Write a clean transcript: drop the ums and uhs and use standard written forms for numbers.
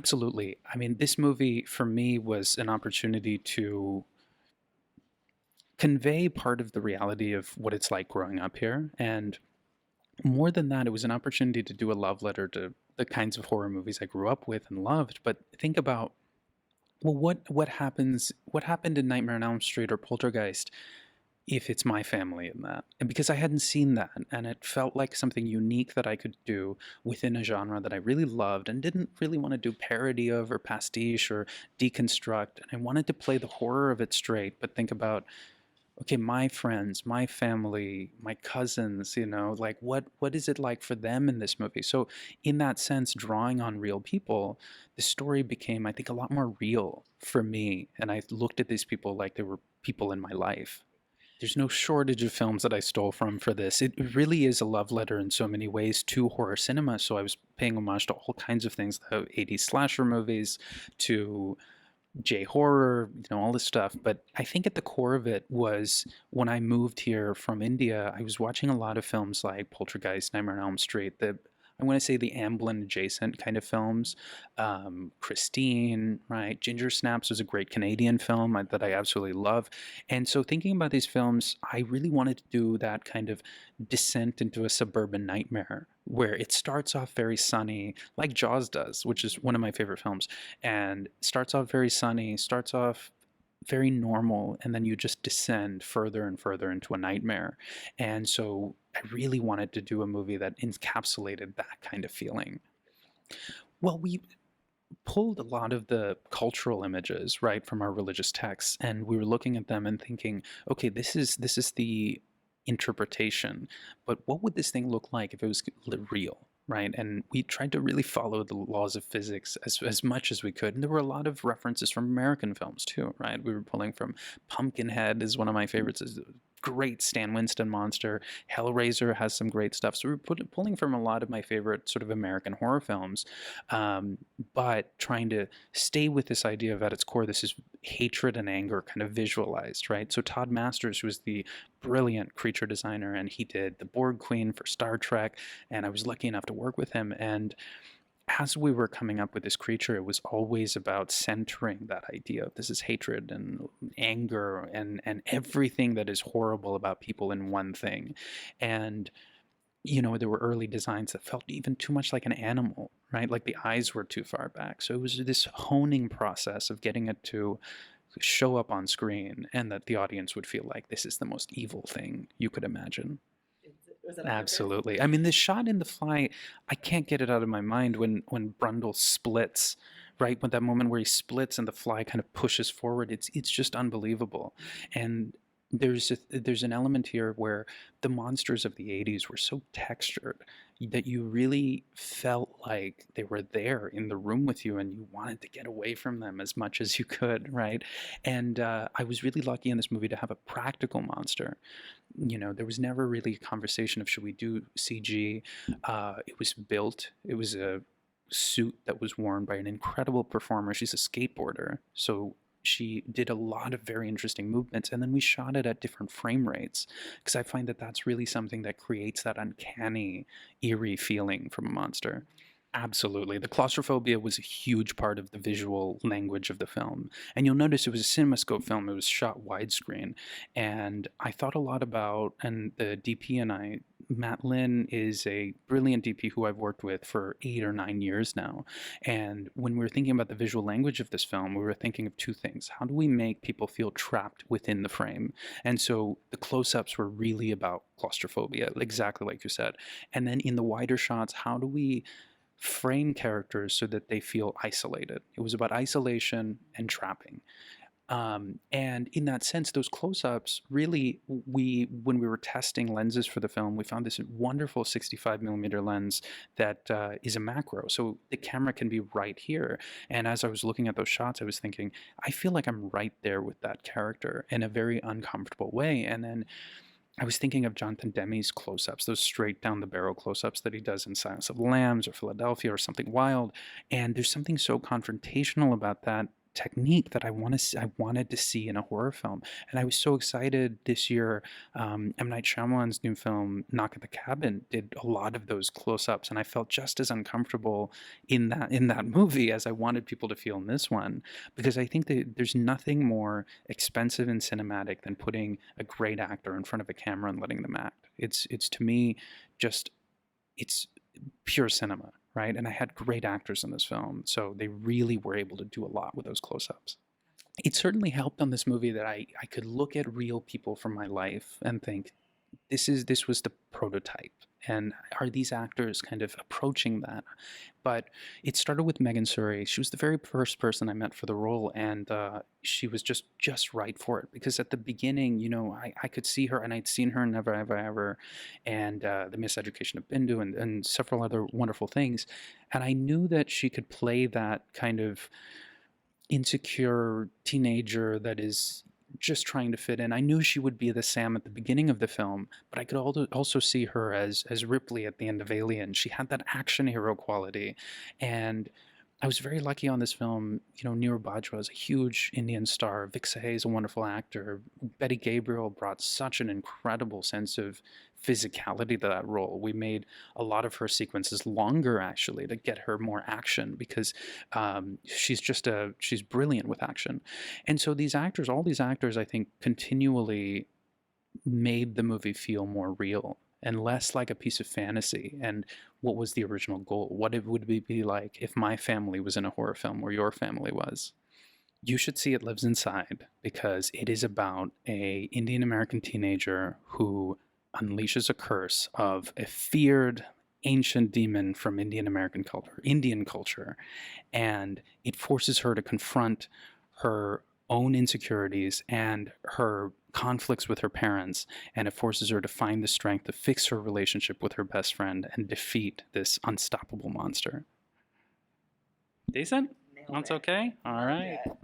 Absolutely. I mean, this movie for me was an opportunity to convey part of the reality of what it's like growing up here. And more than that, it was an opportunity to do a love letter to the kinds of horror movies I grew up with and loved. But think about, well, what happened in Nightmare on Elm Street or Poltergeist if it's my family in that? And because I hadn't seen that, and it felt like something unique that I could do within a genre that I really loved and didn't really want to do parody of or pastiche or deconstruct. And I wanted to play the horror of it straight, but think about, okay, my friends, my family, my cousins, like what is it like for them in this movie? So in that sense, drawing on real people, the story became, I think, a lot more real for me. And I looked at these people like they were people in my life. There's no shortage of films that I stole from for this. It really is a love letter in so many ways to horror cinema. So I was paying homage to all kinds of things, the 80s slasher movies, to J horror, all this stuff. But I think at the core of it was when I moved here from India, I was watching a lot of films like Poltergeist, Nightmare on Elm Street, I want to say the Amblin adjacent kind of films. Christine, right? Ginger Snaps was a great Canadian film that I absolutely love. And so thinking about these films, I really wanted to do that kind of descent into a suburban nightmare where it starts off very sunny, like Jaws does, which is one of my favorite films, and starts off very sunny, starts off very normal, and then you just descend further and further into a nightmare. And so I really wanted to do a movie that encapsulated that kind of feeling. Well, we pulled a lot of the cultural images, right, from our religious texts, and we were looking at them and thinking, okay, this is the interpretation, but what would this thing look like if it was real? Right. And we tried to really follow the laws of physics as much as we could. And there were a lot of references from American films, too. Right. We were pulling from Pumpkinhead, is one of my favorites. Is a great Stan Winston monster. Hellraiser has some great stuff. So we were pulling from a lot of my favorite sort of American horror films, but trying to stay with this idea of at its core, this is hatred and anger kind of visualized. Right. So Todd Masters, who was the brilliant creature designer, and he did the Borg Queen for Star Trek, and I was lucky enough to work with him. And as we were coming up with this creature, it was always about centering that idea of this is hatred and anger and everything that is horrible about people in one thing. And there were early designs that felt even too much like an animal, right? Like the eyes were too far back. So it was this honing process of getting it to show up on screen and that the audience would feel like this is the most evil thing you could imagine. Was that on purpose? Absolutely. I mean, this shot in The Fly, I can't get it out of my mind when Brundle splits, right? When that moment where he splits and the fly kind of pushes forward, it's just unbelievable. And there's an element here where the monsters of the 80s were so textured that you really felt like they were there in the room with you and you wanted to get away from them as much as you could, right? And I was really lucky in this movie to have a practical monster. There was never really a conversation of should we do CG. It was built. It was a suit that was worn by an incredible performer. She's a skateboarder, so she did a lot of very interesting movements, and then we shot it at different frame rates because I find that that's really something that creates that uncanny, eerie feeling from a monster. Absolutely. The claustrophobia was a huge part of the visual language of the film. And you'll notice it was a CinemaScope film. It was shot widescreen. And I thought a lot about, and the DP and I, Matt Lynn is a brilliant DP who I've worked with for 8 or 9 years now. And when we were thinking about the visual language of this film, we were thinking of two things. How do we make people feel trapped within the frame? And so the close-ups were really about claustrophobia, exactly like you said. And then in the wider shots, how do we frame characters so that they feel isolated? It was about isolation and trapping. And in that sense, those close-ups really, when we were testing lenses for the film, we found this wonderful 65 millimeter lens that is a macro. So the camera can be right here. And as I was looking at those shots, I was thinking, I feel like I'm right there with that character in a very uncomfortable way. And then I was thinking of Jonathan Demme's close-ups, those straight down the barrel close-ups that he does in Silence of the Lambs or Philadelphia or Something Wild. And there's something so confrontational about that technique that I wanted to see in a horror film. And I was so excited this year. M. Night Shyamalan's new film, Knock at the Cabin, did a lot of those close-ups, and I felt just as uncomfortable in that movie as I wanted people to feel in this one, because I think that there's nothing more expensive and cinematic than putting a great actor in front of a camera and letting them act. It's to me just it's pure cinema, right? And I had great actors in this film, so they really were able to do a lot with those close-ups. It certainly helped on this movie that I could look at real people from my life and think, this was the prototype. And are these actors kind of approaching that? But it started with Megan Suri. She was the very first person I met for the role, and she was just right for it. Because at the beginning, you know, I could see her, and I'd seen her in Never Ever Ever, and The Miseducation of Bindu, and several other wonderful things. And I knew that she could play that kind of insecure teenager that is just trying to fit in. I knew she would be the Sam at the beginning of the film, but I could also see her as Ripley at the end of Alien. She had that action hero quality, and I was very lucky on this film. You know, Neera Bajwa is a huge Indian star. Vic Sahai is a wonderful actor. Betty Gabriel brought such an incredible sense of physicality to that role. We made a lot of her sequences longer, actually, to get her more action, because she's brilliant with action. And so all these actors, I think, continually made the movie feel more real and less like a piece of fantasy. And what was the original goal? What it would be like if my family was in a horror film or your family was? You should see It Lives Inside, because it is about a Indian American teenager who unleashes a curse of a feared ancient demon from Indian culture, and it forces her to confront her own insecurities and her conflicts with her parents, and it forces her to find the strength to fix her relationship with her best friend and defeat this unstoppable monster. Decent? Nailed That's it. okay? All Loved right. it.